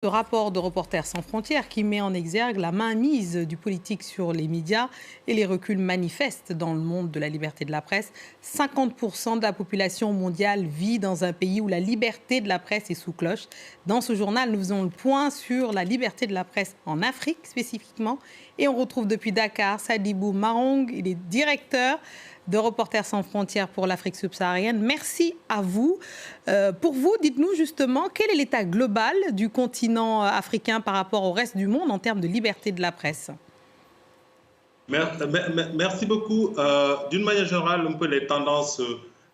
Le rapport de Reporters sans frontières qui met en exergue la mainmise du politique sur les médias et les reculs manifestes dans le monde de la liberté de la presse. 50% de la population mondiale vit dans un pays où la liberté de la presse est sous cloche. Dans ce journal, nous faisons le point sur la liberté de la presse en Afrique spécifiquement. Et on retrouve depuis Dakar Sadibou Marong, il est directeur de Reporters sans frontières pour l'Afrique subsaharienne. Merci à vous. Pour vous, dites-nous justement, quel est l'état global du continent africain par rapport au reste du monde en termes de liberté de la presse? Merci beaucoup. D'une manière générale, un peu les tendances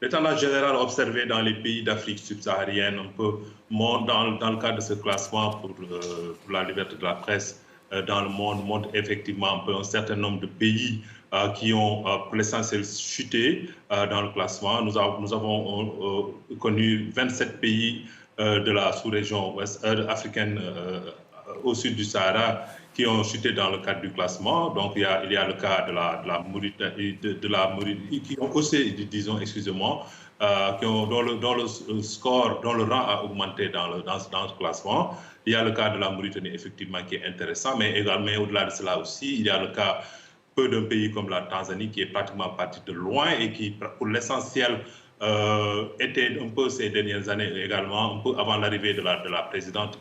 générales observées dans les pays d'Afrique subsaharienne, un peu dans le cadre de ce classement pour la liberté de la presse dans le monde, montre effectivement un certain nombre de pays qui ont pour l'essentiel chuté dans le classement. Nous avons connu 27 pays de la sous-région africaine au sud du Sahara qui ont chuté dans le cadre du classement. Donc, il y a le cas de la Mauritanie, qui ont aussi, disons, excusez-moi, dont le score, dont le rang a augmenté dans ce classement. Il y a le cas de la Mauritanie, effectivement, qui est intéressant, mais également, au-delà de cela aussi, il y a le cas d'un pays comme la Tanzanie qui est pratiquement parti de loin et qui, pour l'essentiel, était un peu ces dernières années également, un peu avant l'arrivée de la présidente,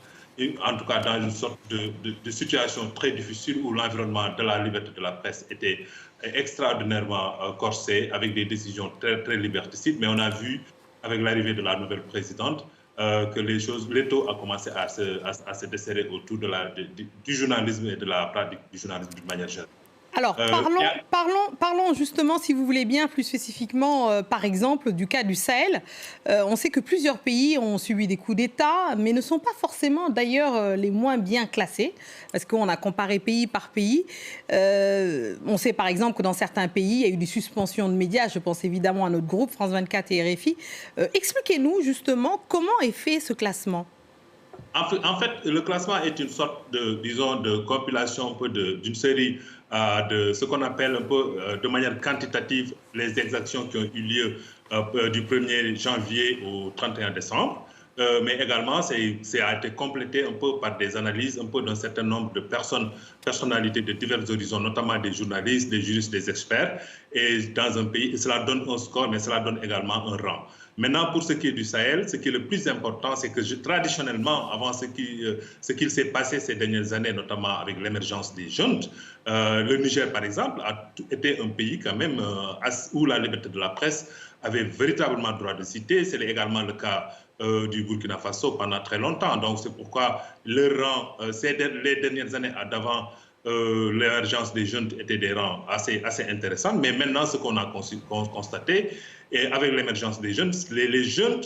en tout cas dans une sorte de situation très difficile où l'environnement de la liberté de la presse était extraordinairement corsé, avec des décisions très, très liberticides. Mais on a vu, avec l'arrivée de la nouvelle présidente, que l'étau a commencé à se desserrer autour du journalisme et de la pratique du journalisme d'une manière générale. Alors, parlons justement, si vous voulez bien, plus spécifiquement, par exemple, du cas du Sahel. On sait que plusieurs pays ont subi des coups d'État, mais ne sont pas forcément, d'ailleurs, les moins bien classés, parce qu'on a comparé pays par pays. On sait, par exemple, que dans certains pays, il y a eu des suspensions de médias. Je pense évidemment à notre groupe, France 24 et RFI. Expliquez-nous, justement, comment est fait ce classement. En fait, le classement est une sorte de compilation un peu d'une série de ce qu'on appelle un peu de manière quantitative les exactions qui ont eu lieu du 1er janvier au 31 décembre. Mais également, ça a été complété un peu par des analyses un peu d'un certain nombre de personnalités de divers horizons, notamment des journalistes, des juristes, des experts. Et dans un pays, cela donne un score, mais cela donne également un rang. Maintenant, pour ce qui est du Sahel, ce qui est le plus important, c'est que traditionnellement, avant ce qu'il s'est passé ces dernières années, notamment avec l'émergence des jeunes, le Niger, par exemple, a été un pays quand même où la liberté de la presse avait véritablement droit de citer. C'est également le cas du Burkina Faso pendant très longtemps. Donc, c'est pourquoi le rang, les dernières années d'avant, l'émergence des jeunes étaient des rangs assez intéressants. Mais maintenant, ce qu'on a constaté, et avec l'émergence des jeunes, les jeunes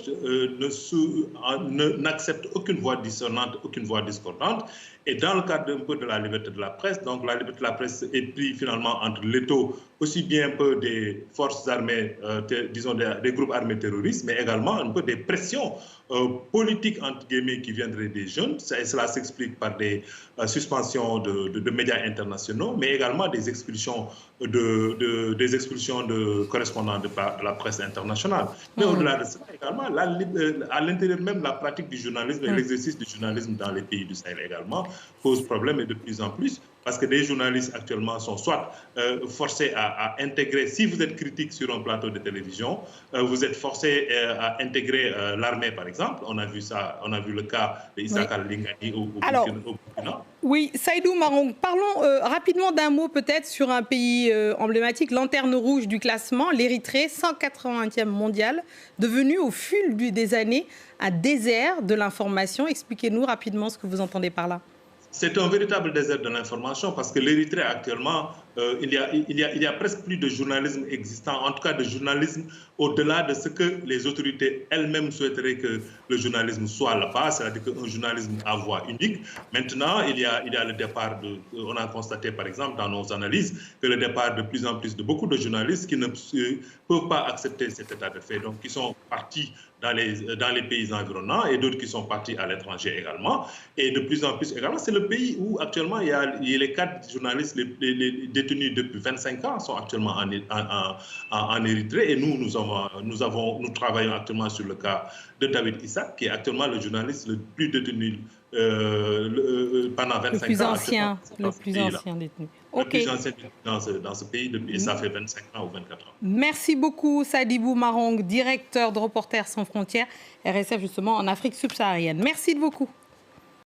n'acceptent aucune voix dissonante, aucune voix discordante. Et dans le cadre un peu de la liberté de la presse, donc la liberté de la presse est prise finalement entre l'étau, aussi bien un peu des forces armées, disons des groupes armés terroristes, mais également un peu des pressions politiques, entre guillemets, qui viendraient des jeunes. Cela s'explique par des suspensions de médias internationaux, mais également des expulsions de correspondants de la presse internationale. Mais au-delà de ça, également, à l'intérieur même, la pratique du journalisme et l'exercice du journalisme dans les pays du Sahel également pose problème, et de plus en plus, parce que des journalistes actuellement sont soit forcés à intégrer, si vous êtes critique sur un plateau de télévision, vous êtes forcé à intégrer l'armée, par exemple. On a vu ça, on a vu le cas d'Issaka Lingani au Burkina. Oui, Saïdou Marong, parlons rapidement d'un mot peut-être sur un pays emblématique, lanterne rouge du classement, l'Érythrée, 180e mondial, devenu au fil des années un désert de l'information. Expliquez-nous rapidement ce que vous entendez par là. C'est un véritable désert de l'information parce que l'Érythrée actuellement, il y a presque plus de journalisme existant, en tout cas de journalisme au-delà de ce que les autorités elles-mêmes souhaiteraient que le journalisme soit là-bas, c'est-à-dire qu'un journalisme à voix unique. Maintenant, il y a le départ on a constaté par exemple dans nos analyses que le départ de plus en plus de beaucoup de journalistes qui ne peuvent pas accepter cet état de fait, donc qui sont partis dans les pays environnants et d'autres qui sont partis à l'étranger également. Et de plus en plus également, c'est le pays où actuellement il y a les 4 journalistes détenus depuis 25 ans sont actuellement en Érythrée. Et nous travaillons actuellement sur le cas de David Issa, qui est actuellement le journaliste le plus détenu pendant 25 ans. Le plus ancien détenu. Le plus ancien dans ce pays, et ça fait 25 ans ou 24 ans. Merci beaucoup, Sadibou Marong, directeur de Reporters sans frontières, RSF justement en Afrique subsaharienne. Merci beaucoup.